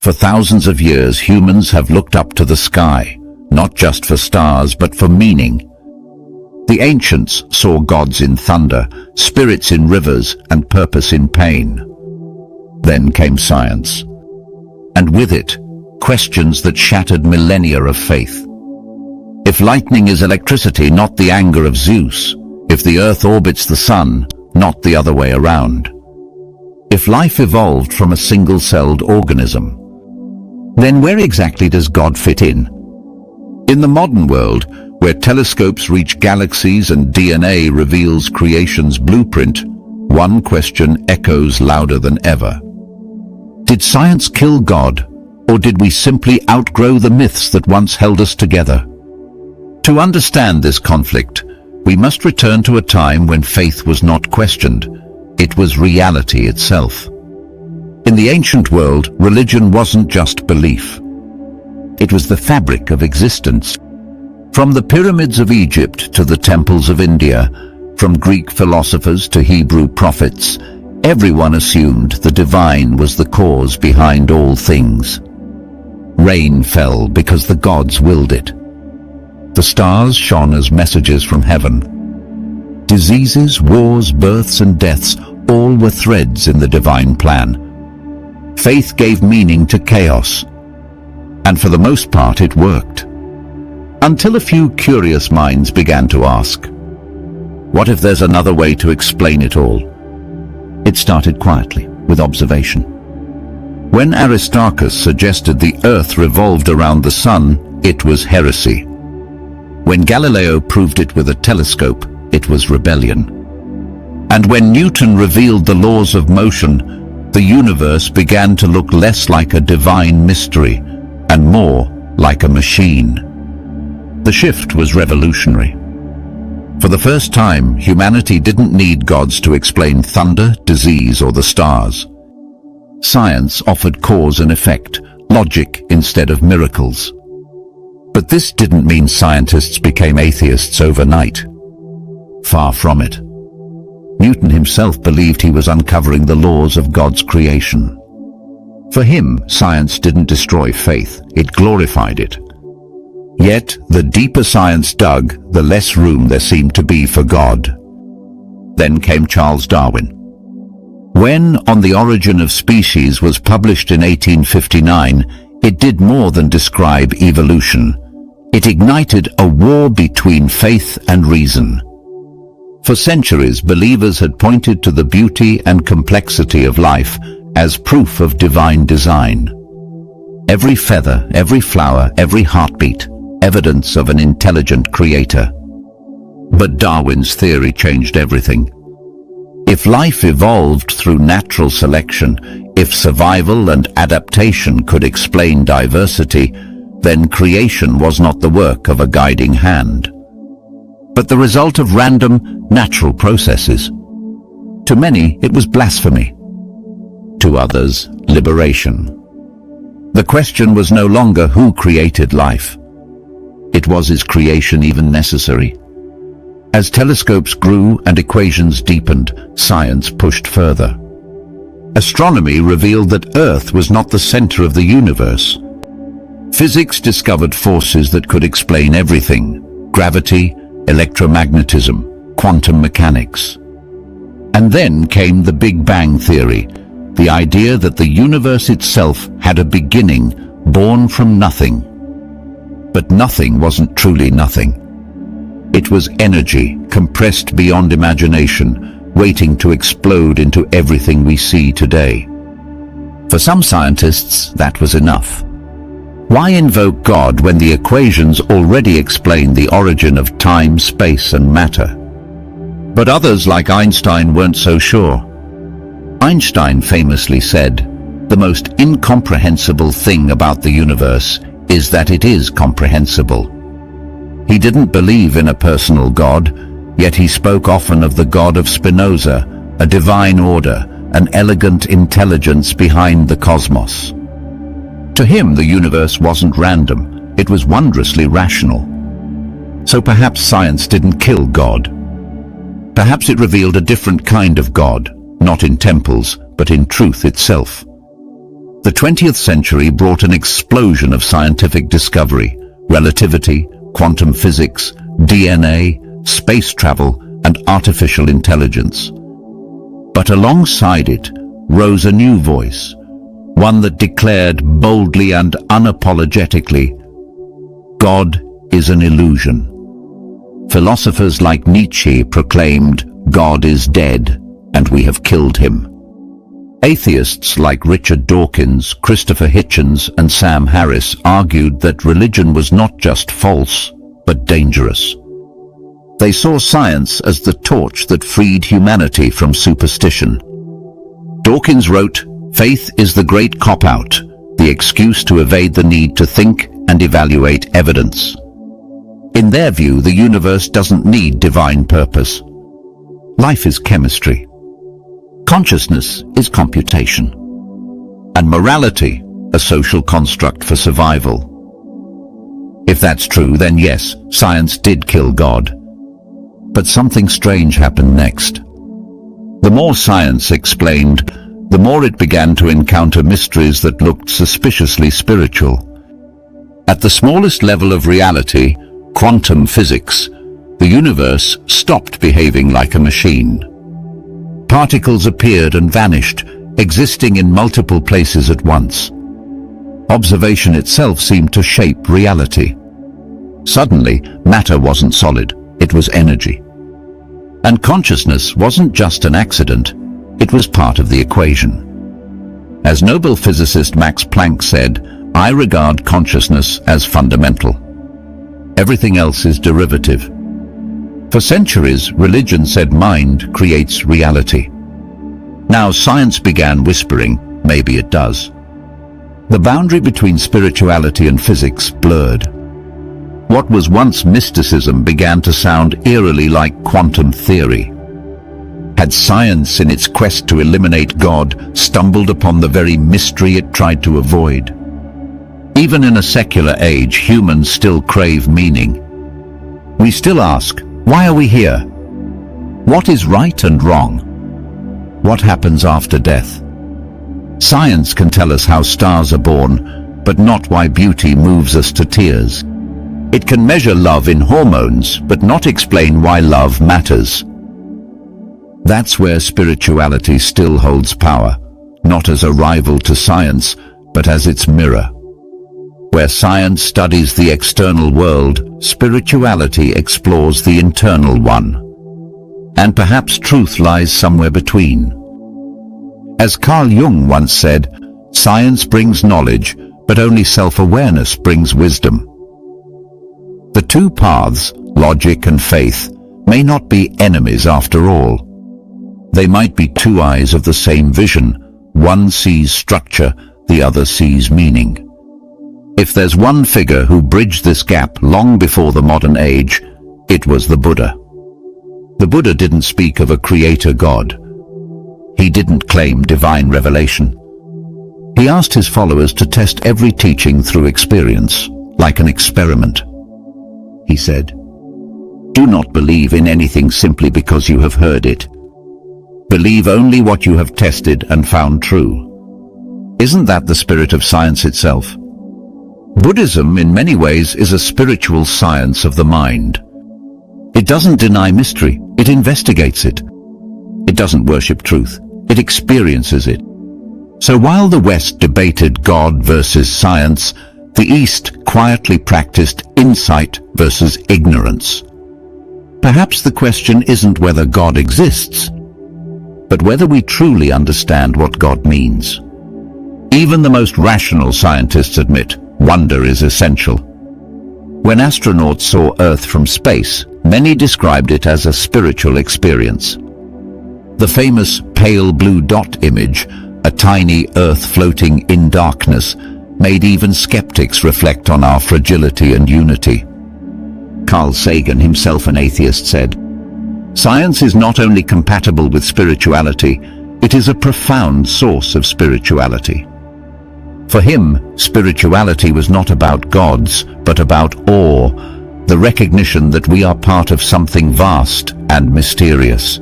For thousands of years, humans have looked up to the sky, not just for stars, but for meaning. The ancients saw gods in thunder, spirits in rivers, and purpose in pain. Then came science, and with it, questions that shattered millennia of faith. If lightning is electricity, not the anger of Zeus; if the earth orbits the sun, not the other way around; if life evolved from a single-celled organism, then where exactly does God fit in? In the modern world, where telescopes reach galaxies and DNA reveals creation's blueprint, one question echoes louder than ever. Did science kill God, or did we simply outgrow the myths that once held us together? To understand this conflict, we must return to a time when faith was not questioned. It was reality itself. In the ancient world, religion wasn't just belief. It was the fabric of existence. From the pyramids of Egypt to the temples of India, from Greek philosophers to Hebrew prophets, everyone assumed the divine was the cause behind all things. Rain fell because the gods willed it. The stars shone as messages from heaven. Diseases, wars, births, and deaths all were threads in the divine plan. Faith gave meaning to chaos, and for the most part it worked. Until a few curious minds began to ask, what if there's another way to explain it all? It started quietly, with observation. When Aristarchus suggested the earth revolved around the sun, it was heresy. When Galileo proved it with a telescope, it was rebellion. And when Newton revealed the laws of motion, the universe began to look less like a divine mystery and more like a machine. The shift was revolutionary. For the first time, humanity didn't need gods to explain thunder, disease, or the stars. Science offered cause and effect, logic instead of miracles. But this didn't mean scientists became atheists overnight. Far from it. Newton himself believed he was uncovering the laws of God's creation. For him, science didn't destroy faith, it glorified it. Yet, the deeper science dug, the less room there seemed to be for God. Then came Charles Darwin. When On the Origin of Species was published in 1859, it did more than describe evolution. It ignited a war between faith and reason. For centuries, believers had pointed to the beauty and complexity of life as proof of divine design. Every feather, every flower, every heartbeat, evidence of an intelligent creator. But Darwin's theory changed everything. If life evolved through natural selection, if survival and adaptation could explain diversity, then creation was not the work of a guiding hand, but the result of random, natural processes. To many, it was blasphemy. To others, liberation. The question was no longer who created life. It was, is creation even necessary? As telescopes grew and equations deepened, science pushed further. Astronomy revealed that Earth was not the center of the universe. Physics discovered forces that could explain everything: gravity, electromagnetism, quantum mechanics. And then came the Big Bang theory, the idea that the universe itself had a beginning, born from nothing. But nothing wasn't truly nothing. It was energy, compressed beyond imagination, waiting to explode into everything we see today. For some scientists, that was enough. Why invoke God when the equations already explain the origin of time, space, and matter? But others, like Einstein, weren't so sure. Einstein famously said, "The most incomprehensible thing about the universe is that it is comprehensible." He didn't believe in a personal God, yet he spoke often of the God of Spinoza, a divine order, an elegant intelligence behind the cosmos. To him, the universe wasn't random, it was wondrously rational. So perhaps science didn't kill God. Perhaps it revealed a different kind of God, not in temples, but in truth itself. The 20th century brought an explosion of scientific discovery: relativity, quantum physics, DNA, space travel, and artificial intelligence. But alongside it rose a new voice, one that declared boldly and unapologetically, God is an illusion. Philosophers like Nietzsche proclaimed, God is dead, and we have killed him. Atheists like Richard Dawkins, Christopher Hitchens, and Sam Harris argued that religion was not just false, but dangerous. They saw science as the torch that freed humanity from superstition. Dawkins wrote, "Faith is the great cop-out, the excuse to evade the need to think and evaluate evidence." In their view, the universe doesn't need divine purpose. Life is chemistry. Consciousness is computation. And morality, a social construct for survival. If that's true, then yes, science did kill God. But something strange happened next. The more science explained, the more it began to encounter mysteries that looked suspiciously spiritual. At the smallest level of reality, quantum physics, the universe stopped behaving like a machine. Particles appeared and vanished, existing in multiple places at once. Observation itself seemed to shape reality. Suddenly, matter wasn't solid, it was energy. And consciousness wasn't just an accident, it was part of the equation. As Nobel physicist Max Planck said, "I regard consciousness as fundamental. Everything else is derivative." For centuries, religion said mind creates reality. Now science began whispering, maybe it does. The boundary between spirituality and physics blurred. What was once mysticism began to sound eerily like quantum theory. Had science, in its quest to eliminate God, stumbled upon the very mystery it tried to avoid? Even in a secular age, humans still crave meaning. We still ask, why are we here? What is right and wrong? What happens after death? Science can tell us how stars are born, but not why beauty moves us to tears. It can measure love in hormones, but not explain why love matters. That's where spirituality still holds power, not as a rival to science, but as its mirror. Where science studies the external world, spirituality explores the internal one. And perhaps truth lies somewhere between. As Carl Jung once said, science brings knowledge, but only self-awareness brings wisdom. The two paths, logic and faith, may not be enemies after all. They might be two eyes of the same vision. One sees structure, the other sees meaning. If there's one figure who bridged this gap long before the modern age, it was the Buddha. The Buddha didn't speak of a creator God. He didn't claim divine revelation. He asked his followers to test every teaching through experience, like an experiment. He said, "Do not believe in anything simply because you have heard it. Believe only what you have tested and found true." Isn't that the spirit of science itself? Buddhism, in many ways, is a spiritual science of the mind. It doesn't deny mystery, it investigates it. It doesn't worship truth, it experiences it. So while the West debated God versus science, the East quietly practiced insight versus ignorance. Perhaps the question isn't whether God exists, but whether we truly understand what God means. Even the most rational scientists admit wonder is essential. When astronauts saw Earth from space, many described it as a spiritual experience. The famous pale blue dot image, a tiny Earth floating in darkness, made even skeptics reflect on our fragility and unity. Carl Sagan, himself an atheist, said, "Science is not only compatible with spirituality, it is a profound source of spirituality." For him, spirituality was not about gods, but about awe, the recognition that we are part of something vast and mysterious.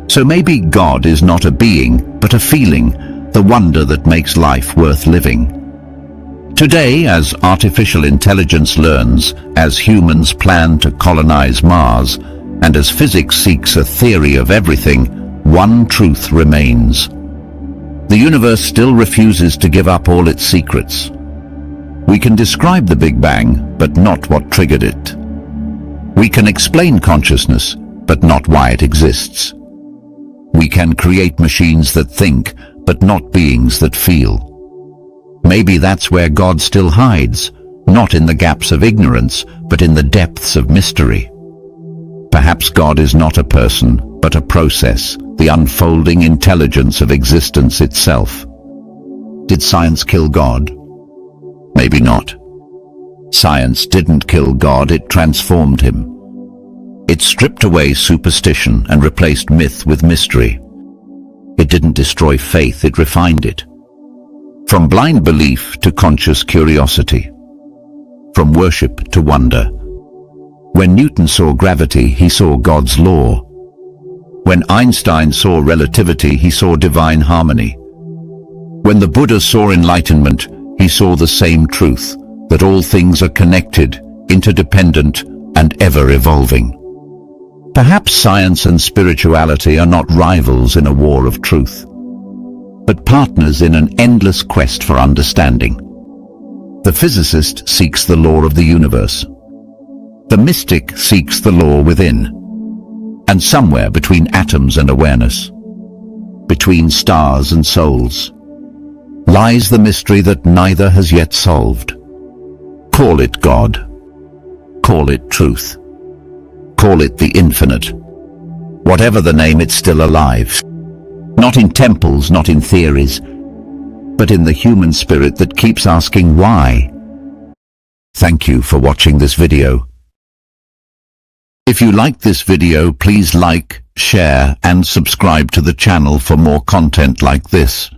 So maybe God is not a being, but a feeling, the wonder that makes life worth living. Today, as artificial intelligence learns, as humans plan to colonize Mars, and as physics seeks a theory of everything, one truth remains. The universe still refuses to give up all its secrets. We can describe the Big Bang, but not what triggered it. We can explain consciousness, but not why it exists. We can create machines that think, but not beings that feel. Maybe that's where God still hides, not in the gaps of ignorance, but in the depths of mystery. Perhaps God is not a person, but a process, the unfolding intelligence of existence itself. Did science kill God? Maybe not. Science didn't kill God, it transformed him. It stripped away superstition and replaced myth with mystery. It didn't destroy faith, it refined it. From blind belief to conscious curiosity. From worship to wonder. When Newton saw gravity, he saw God's law. When Einstein saw relativity, he saw divine harmony. When the Buddha saw enlightenment, he saw the same truth, that all things are connected, interdependent, and ever-evolving. Perhaps science and spirituality are not rivals in a war of truth, but partners in an endless quest for understanding. The physicist seeks the law of the universe. The mystic seeks the law within. And somewhere between atoms and awareness, between stars and souls, lies the mystery that neither has yet solved. Call it God. Call it truth. Call it the infinite. Whatever the name, it's still alive. Not in temples, not in theories, but in the human spirit that keeps asking why. Thank you for watching this video. If you liked this video, please like, share, and subscribe to the channel for more content like this.